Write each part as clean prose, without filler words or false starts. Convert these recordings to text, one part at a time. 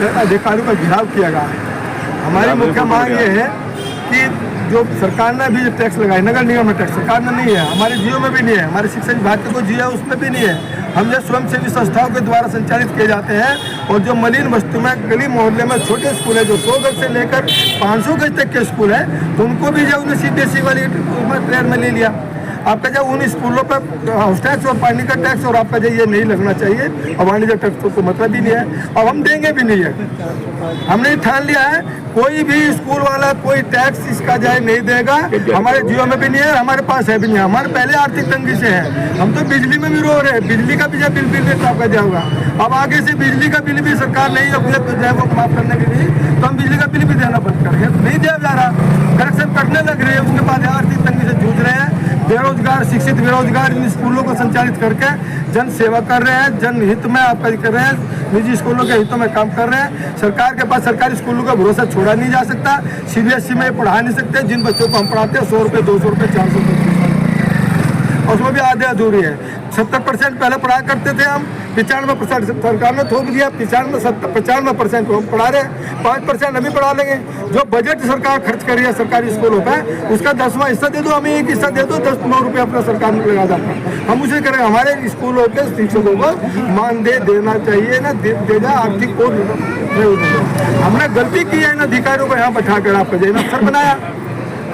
अधिकारियों का घेराव किया गया है। हमारी मुख्य मांग ये है कि जो सरकार ने अभी टैक्स लगाया, नगर निगम में टैक्स सरकार ने नहीं है, हमारे जियो में भी नहीं है, हमारे शिक्षा विभाग का कोई जियो है उसमें भी नहीं है। हम जो स्वयंसेवी संस्थाओं के द्वारा संचालित किए जाते हैं और जो मलिन वस्तु में गली मोहल्ले में छोटे स्कूल है जो 100 गज से लेकर 500 गज तक के स्कूल है, तो उनको भी जो CBSE वाली ट्रेन में ले लिया। आपका जो उन स्कूलों पर हाउस टैक्स और पानी का टैक्स और आपका जो ये नहीं लगना चाहिए और वाणिज्य टैक्स तो मतलब ही नहीं है और हम देंगे भी नहीं है। हमने ठान लिया है कोई भी स्कूल वाला कोई टैक्स इसका जाए नहीं देगा। हमारे जियो में भी नहीं है, हमारे पास है भी नहीं। हमारे पहले आर्थिक तंगी से है, हम तो बिजली में भी रो रहे हैं, बिजली का भी जब बिल आपका जाएगा। अब आगे से बिजली का बिल भी सरकार नहीं है वो माफ करने के लिए, तो हम बिजली का बिल भी देना बंद करेंगे। नहीं दिया जा रहा, करेक्शन कटने लग रही है, उसके बाद आर्थिक तंगी से जूझ रहे हैं। बेरोजगार शिक्षित बेरोजगार इन स्कूलों को संचालित करके जन सेवा कर रहे हैं, जनहित में आपका कर रहे हैं, निजी स्कूलों के हितों में काम कर रहे हैं। सरकार के पास सरकारी स्कूलों का भरोसा छोड़ा नहीं जा सकता। CBSE में पढ़ा नहीं सकते। जिन बच्चों को हम पढ़ाते हैं 100 रुपये 200 रुपये 400 रुपये और उसमें भी आधे अधूरी है। 70% पहले पढ़ाया करते थे हम, 95% सरकार ने थोप दिया, 95% हम पढ़ा रहे हैं, 5% अभी पढ़ा लेंगे। जो बजट सरकार खर्च कर रही है सरकारी स्कूलों पे उसका 10वां हिस्सा दे दो, हमें 1 हिस्सा दे दो, 10-9 रुपये अपना सरकार में लगा जाता है। हम उसे करें, हमारे स्कूलों के शिक्षकों को मानदेय देना चाहिए ना, दे जा आर्थिक को हमने गलती की है इन अधिकारियों को यहाँ बैठा कर आपका जो अफसर बनाया।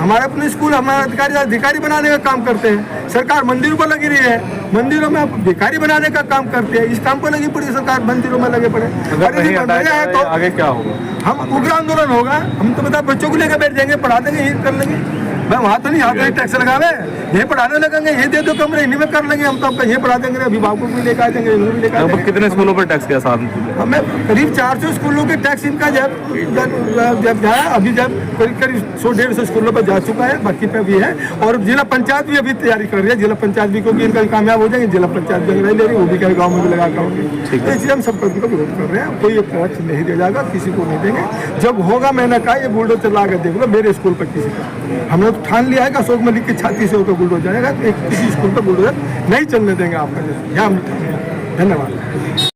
हमारे अपने स्कूल हमारे अधिकारी बनाने का काम करते हैं। सरकार मंदिरों पर लगी रही है, मंदिरों में भिखारी बनाने का काम करते हैं। इस काम पर लगी पड़ी सरकार, मंदिरों में लगे पड़े। अगर तो आगे क्या होगा? हम उग्र आंदोलन होगा। हम तो बता बच्चों को लेकर बैठ जाएंगे, पढ़ा देंगे, यही कर लेंगे। मैं वहाँ तो नहीं, यहाँ पे टैक्स लगावे, यही पढ़ाने लगेंगे, ये दे दो कमरे, इन्हीं में कर लेंगे। हम तो आपका ये पढ़ा देंगे, अभिभावकों को भी लेकर आ जाएंगे, इन्हें भी लेकर आ जाएंगे। कितने स्कूलों पर टैक्स के साथ? हमें करीब 400 स्कूलों के टैक्स इनका जब जाए, अभी जब करीब 100-150 स्कूलों पर जा चुका है, बाकी पे भी है। और जिला पंचायत भी अभी तैयारी कर रही है। जिला पंचायत भी क्योंकि इनका कामयाब हो जाएंगे, जिला पंचायत भी ले रही है, वो भी कहीं गाँव में भी लगा होंगे। तो इसलिए हम सब का विरोध कर रहे हैं। कोई टैक्स नहीं दिया जाएगा, किसी को नहीं देंगे। जब होगा मैंने कहा ये बुलडोजर ला कर देख लो मेरे स्कूल पर किसी का। हमने तो ठान लिया है कि अशोक मलिक की छाती से होकर बुलडोजर जाएगा, किसी स्कूल पर बुलडोजर नहीं चलने देंगे आपका। धन्यवाद।